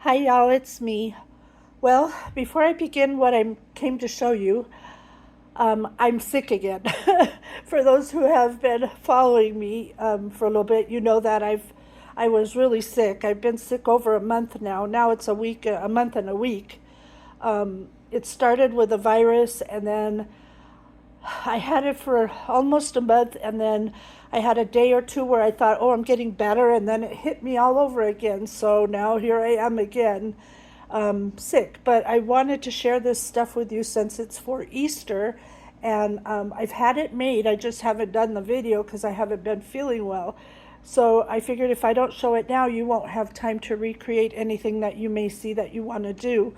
Hi y'all, it's me. Well, before I begin what I came to show you, I'm sick again. For those who have been following me for a little bit, you know that I was really sick. I've been sick over a month now. Now it's a month and a week. It started with a virus, and then I had it for almost a month, and then I had a day or two where I thought, oh, I'm getting better, and then it hit me all over again. So now here I am again, sick. But I wanted to share this stuff with you since it's for Easter, and I've had it made. I just haven't done the video because I haven't been feeling well. So I figured if I don't show it now, you won't have time to recreate anything that you may see that you want to do.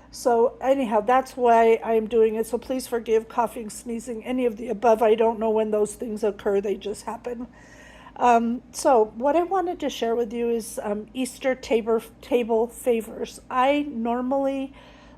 So anyhow, that's why I'm doing it. So please forgive coughing, sneezing, any of the above. I don't know when those things occur. They just happen. So what I wanted to share with you is Easter table favors. I normally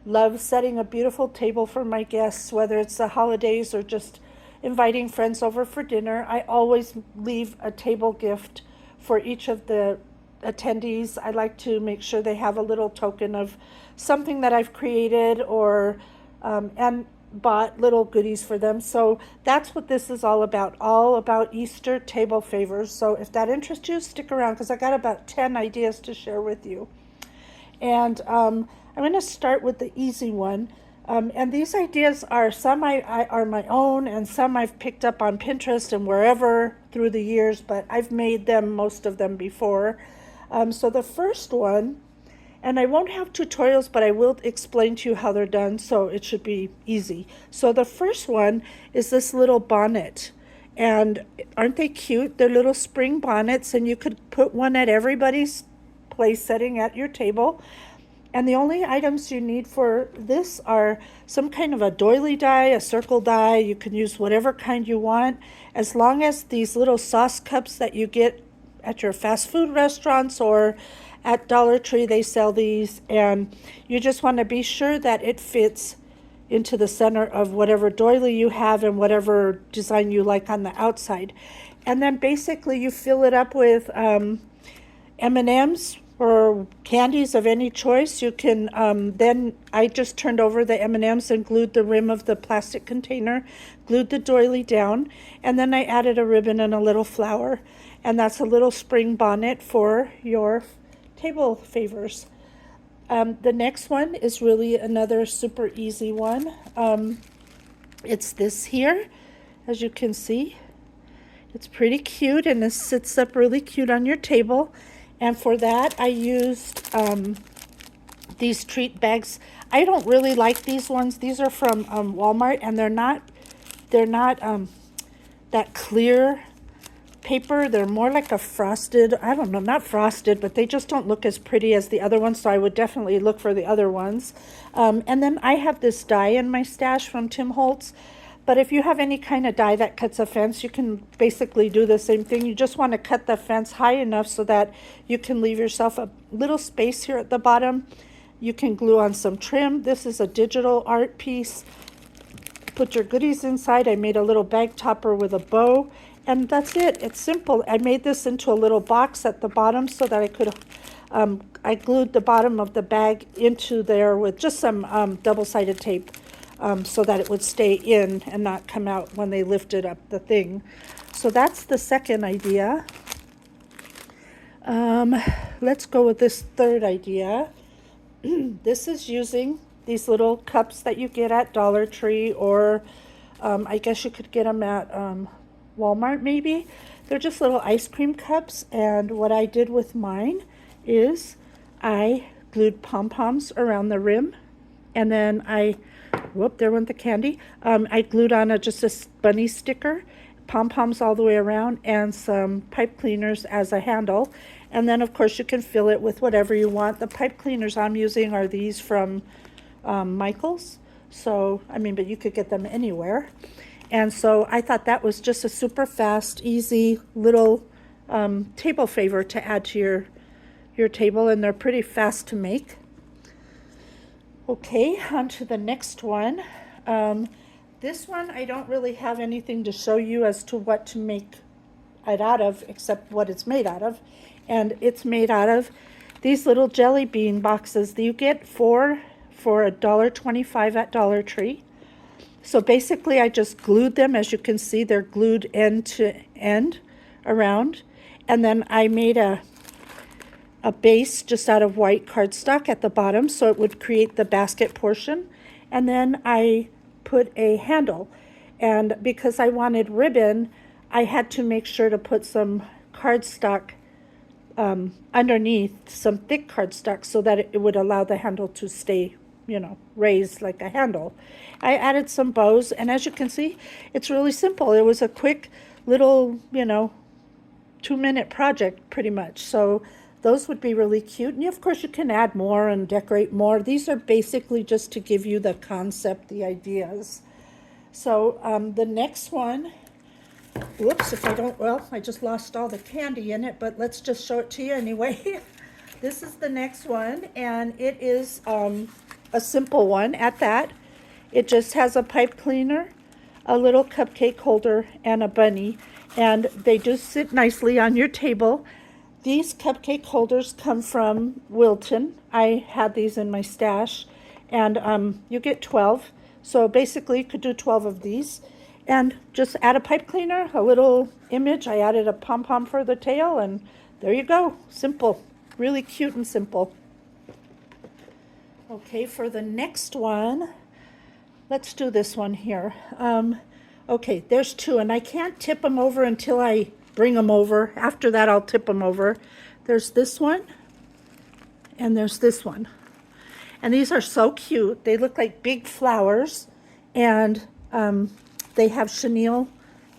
love setting a beautiful table for my guests, whether it's the holidays or just inviting friends over for dinner. I always leave a table gift for each of the attendees. I like to make sure they have a little token of something that I've created or and bought little goodies for them. So that's what this is all about Easter table favors. So if that interests you, stick around because I got about 10 ideas to share with you. And I'm going to start with the easy one. And these ideas are some are my own, and some I've picked up on Pinterest and wherever through the years, but I've made them, most of them, before. So the first one, and I won't have tutorials, but I will explain to you how they're done, so it should be easy. So the first one is this little bonnet. And aren't they cute? They're little spring bonnets, and you could put one at everybody's place setting at your table. And the only items you need for this are some kind of a doily die, a circle die. You can use whatever kind you want, as long as these little sauce cups that you get at your fast food restaurants or at Dollar Tree, they sell these, and you just want to be sure that it fits into the center of whatever doily you have and whatever design you like on the outside. And then basically you fill it up with M&Ms or candies of any choice. You can then I just turned over the M&Ms and glued the rim of the plastic container, glued the doily down, and then I added a ribbon and a little flower, and that's a little spring bonnet for your table favors. The next one is really another super easy one. It's this here, as you can see. It's pretty cute, and this sits up really cute on your table. And for that, I used these treat bags. I don't really like these ones. These are from Walmart, and they're not that clear paper. They're more like a frosted, I don't know, not frosted, but they just don't look as pretty as the other ones, so I would definitely look for the other ones. And then I have this die in my stash from Tim Holtz, but if you have any kind of die that cuts a fence, you can basically do the same thing. You just want to cut the fence high enough so that you can leave yourself a little space here at the bottom. You can glue on some trim. This is a digital art piece. Put your goodies inside. I made a little bag topper with a bow, and that's it. It's simple. I made this into a little box at the bottom so that I could, I glued the bottom of the bag into there with just some double-sided tape so that it would stay in and not come out when they lifted up the thing. So that's the second idea. Let's go with this third idea. This is using these little cups that you get at Dollar Tree, or I guess you could get them at Walmart maybe. They're just little ice cream cups, and what I did with mine is I glued pom-poms around the rim, and then there went the candy. I glued on just a bunny sticker, pom-poms all the way around, and some pipe cleaners as a handle. And then of course you can fill it with whatever you want. The pipe cleaners I'm using are these from Michael's. So, but you could get them anywhere. And so I thought that was just a super fast, easy little table favor to add to your table, and they're pretty fast to make. Okay, on to the next one. This one, I don't really have anything to show you as to what to make it out of, except what it's made out of. And it's made out of these little jelly bean boxes that you get for $1.25 at Dollar Tree. So basically I just glued them. As you can see, they're glued end to end around. And then I made a base just out of white cardstock at the bottom so it would create the basket portion. And then I put a handle. And because I wanted ribbon, I had to make sure to put some cardstock underneath, some thick cardstock, so that it would allow the handle to stay, raised like a handle. I added some bows, and as you can see, it's really simple. It was a quick little, 2-minute project pretty much. So those would be really cute. And of course you can add more and decorate more. These are basically just to give you the concept, the ideas. So the next one, whoops, I just lost all the candy in it, but let's just show it to you anyway. This is the next one, and it is a simple one at that. It just has a pipe cleaner, a little cupcake holder, and a bunny, and they do sit nicely on your table. These cupcake holders come from Wilton. I had these in my stash, and you get 12. So basically you could do 12 of these. And just add a pipe cleaner, a little image. I added a pom-pom for the tail, and there you go. Simple. Really cute and simple. Okay, for the next one, let's do this one here. Okay, there's two, and I can't tip them over until I bring them over. After that, I'll tip them over. There's this one, and there's this one. And these are so cute. They look like big flowers, and they have chenille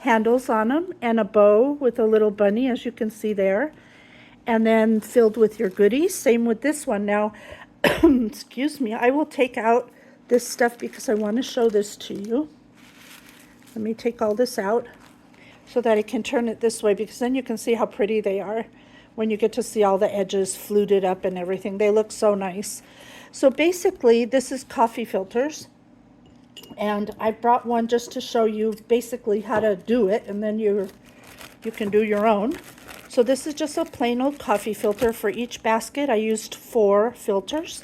handles on them and a bow with a little bunny, as you can see there, and then filled with your goodies. Same with this one. Now, excuse me, I will take out this stuff because I want to show this to you. Let me take all this out so that I can turn it this way, because then you can see how pretty they are when you get to see all the edges fluted up and everything. They look so nice. So basically, this is coffee filters. And I brought one just to show you basically how to do it, and then you can do your own. So this is just a plain old coffee filter. For each basket, I used 4 filters.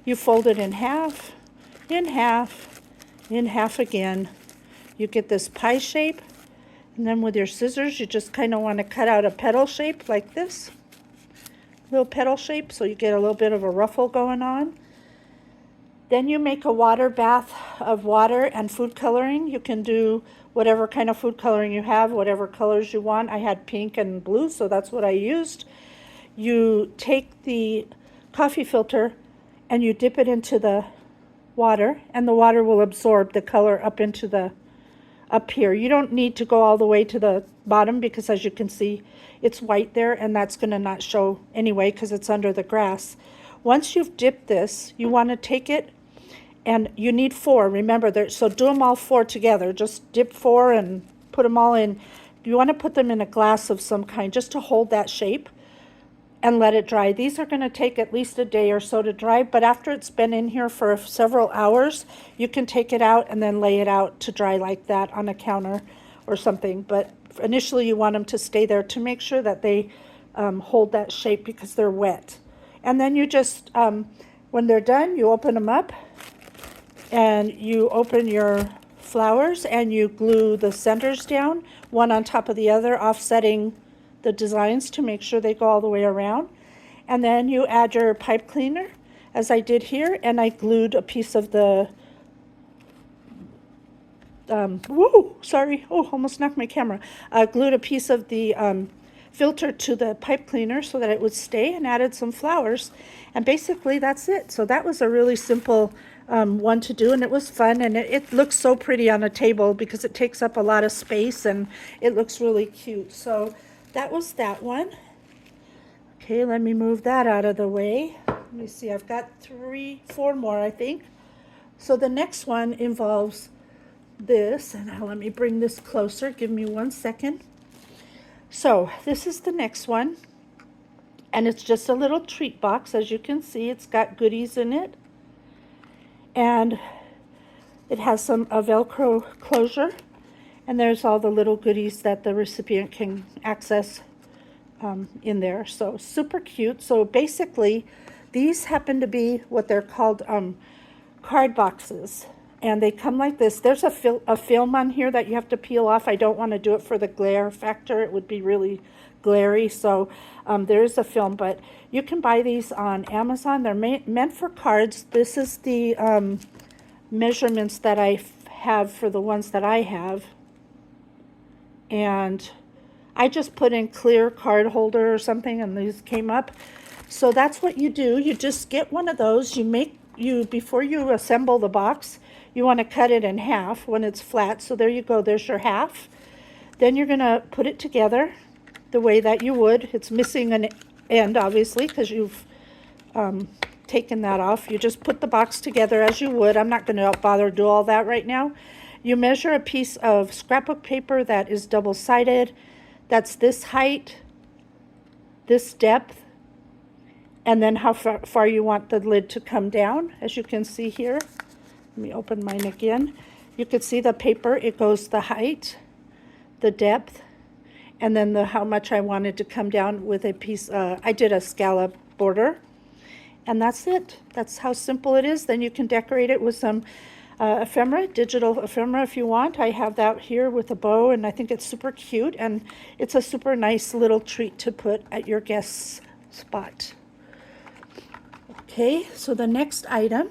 You fold it in half, in half, in half again. You get this pie shape, and then with your scissors, you just kind of want to cut out a petal shape like this. Little petal shape, so you get a little bit of a ruffle going on. Then you make a water bath of water and food coloring. You can do whatever kind of food coloring you have, whatever colors you want. I had pink and blue, so that's what I used. You take the coffee filter and you dip it into the water, and the water will absorb the color up here. You don't need to go all the way to the bottom, because as you can see, it's white there, and that's going to not show anyway because it's under the grass. Once you've dipped this, you want to take it, and you need 4, remember, so do them all 4 together. Just dip 4 and put them all in. You want to put them in a glass of some kind just to hold that shape and let it dry. These are going to take at least a day or so to dry, but after it's been in here for several hours, you can take it out and then lay it out to dry like that on a counter or something. But initially you want them to stay there to make sure that they hold that shape, because they're wet. And then you just, when they're done, you open them up, and you open your flowers and you glue the centers down, one on top of the other, offsetting the designs to make sure they go all the way around. And then you add your pipe cleaner, as I did here, and I glued a piece of the, almost knocked my camera. Glued a piece of the filter to the pipe cleaner so that it would stay, and added some flowers. And basically that's it. So that was a really simple one to do, and it was fun, and it looks so pretty on a table because it takes up a lot of space and it looks really cute. So that was that one. Okay, let me move that out of the way. Let me see, I've got 4 more, I think. So the next one involves this, and now let me bring this closer. Give me 1 second. So this is the next one, and it's just a little treat box. As you can see, it's got goodies in it, and it has a Velcro closure, and there's all the little goodies that the recipient can access in there. So super cute. So basically, these happen to be what they're called card boxes. And they come like this. There's a film on here that you have to peel off. I don't want to do it for the glare factor. It would be really glary. So there is a film, but you can buy these on Amazon. They're meant for cards. This is the measurements that I have for the ones that I have. And I just put in clear card holder or something, and these came up. So that's what you do. You just get one of those. Before you assemble the box, you want to cut it in half when it's flat. So there you go. There's your half. Then you're going to put it together the way that you would. It's missing an end, obviously, because you've taken that off. You just put the box together as you would. I'm not going to bother to do all that right now. You measure a piece of scrapbook paper that is double-sided. That's this height, this depth, and then how far you want the lid to come down, as you can see here. Let me open mine again. You can see the paper. It goes the height, the depth, and then how much I wanted to come down with a piece. I did a scallop border, and that's it. That's how simple it is. Then you can decorate it with some ephemera, digital ephemera if you want. I have that here with a bow, and I think it's super cute, and it's a super nice little treat to put at your guest's spot. Okay, so the next item.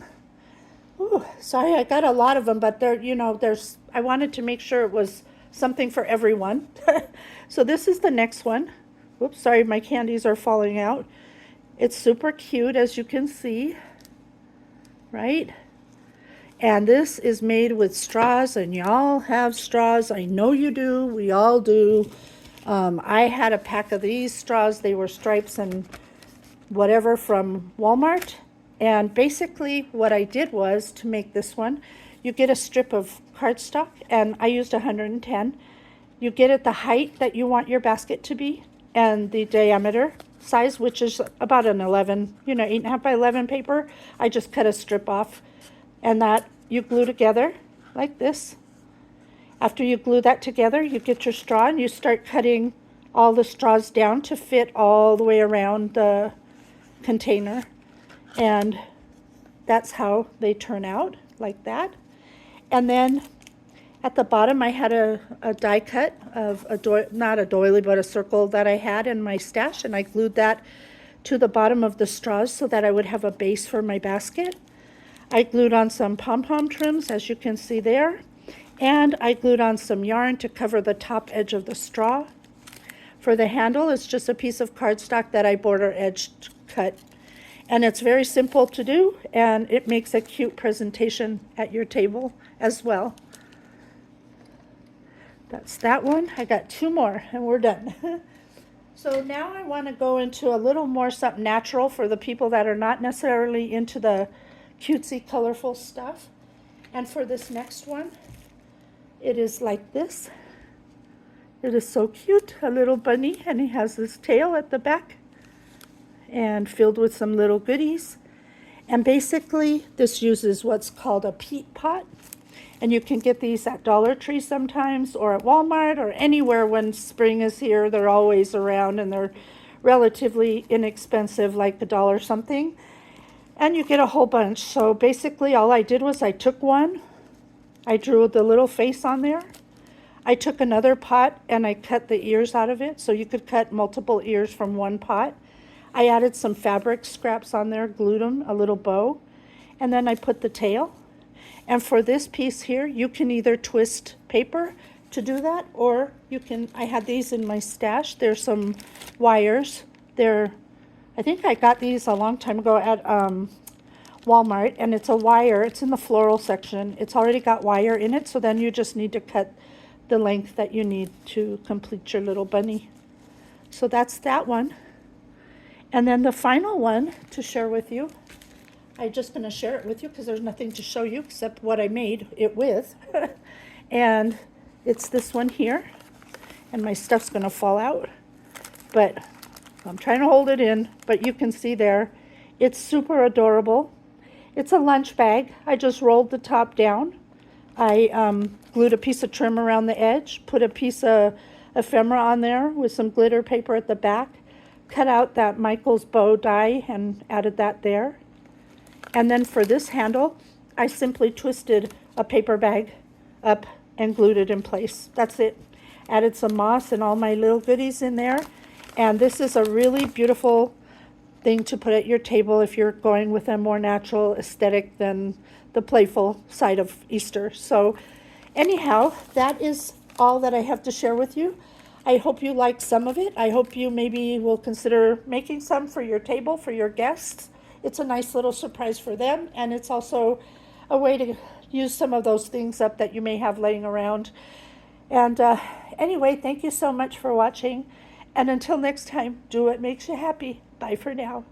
Ooh, sorry, I got a lot of them, but I wanted to make sure it was something for everyone. So this is the next one. Oops, sorry, my candies are falling out. It's super cute, as you can see, right? And this is made with straws, and y'all have straws. I know you do. We all do. I had a pack of these straws. They were stripes and whatever from Walmart. And basically what I did was, to make this one, you get a strip of cardstock, and I used 110. You get it the height that you want your basket to be, and the diameter size, which is about an 11, 8.5 by 11 paper. I just cut a strip off, and that you glue together like this. After you glue that together, you get your straw, and you start cutting all the straws down to fit all the way around the container. And that's how they turn out, like that. And then at the bottom, I had a die cut of not a doily, but a circle that I had in my stash, and I glued that to the bottom of the straws so that I would have a base for my basket. I glued on some pom-pom trims, as you can see there, and I glued on some yarn to cover the top edge of the straw. For the handle, it's just a piece of cardstock that I border edge cut. And it's very simple to do, and it makes a cute presentation at your table as well. That's that one. I got two more, and we're done. So now I want to go into a little more something natural for the people that are not necessarily into the cutesy, colorful stuff. And for this next one, it is like this. It is so cute, a little bunny, and he has this tail at the back and filled with some little goodies. And basically, this uses what's called a peat pot. And you can get these at Dollar Tree sometimes, or at Walmart, or anywhere when spring is here. They're always around, and they're relatively inexpensive, like $1 something. And you get a whole bunch. So basically, all I did was I took one, I drew the little face on there. I took another pot, and I cut the ears out of it, so you could cut multiple ears from one pot. I added some fabric scraps on there, glued them, a little bow, and then I put the tail. And for this piece here, you can either twist paper to do that, or you can, I had these in my stash. There's some wires. I think I got these a long time ago at Walmart, and it's a wire. It's in the floral section. It's already got wire in it, so then you just need to cut the length that you need to complete your little bunny. So that's that one. And then the final one to share with you, I'm just going to share it with you because there's nothing to show you except what I made it with. And it's this one here, and my stuff's going to fall out, but I'm trying to hold it in, but you can see there, it's super adorable. It's a lunch bag. I just rolled the top down. I glued a piece of trim around the edge, put a piece of ephemera on there with some glitter paper at the back. Cut out that Michael's bow die and added that there. And then for this handle, I simply twisted a paper bag up and glued it in place. That's it. Added some moss and all my little goodies in there. And this is a really beautiful thing to put at your table if you're going with a more natural aesthetic than the playful side of Easter. So anyhow, that is all that I have to share with you. I hope you liked some of it. I hope you maybe will consider making some for your table, for your guests. It's a nice little surprise for them, and it's also a way to use some of those things up that you may have laying around. And anyway, thank you so much for watching. And until next time, do what makes you happy. Bye for now.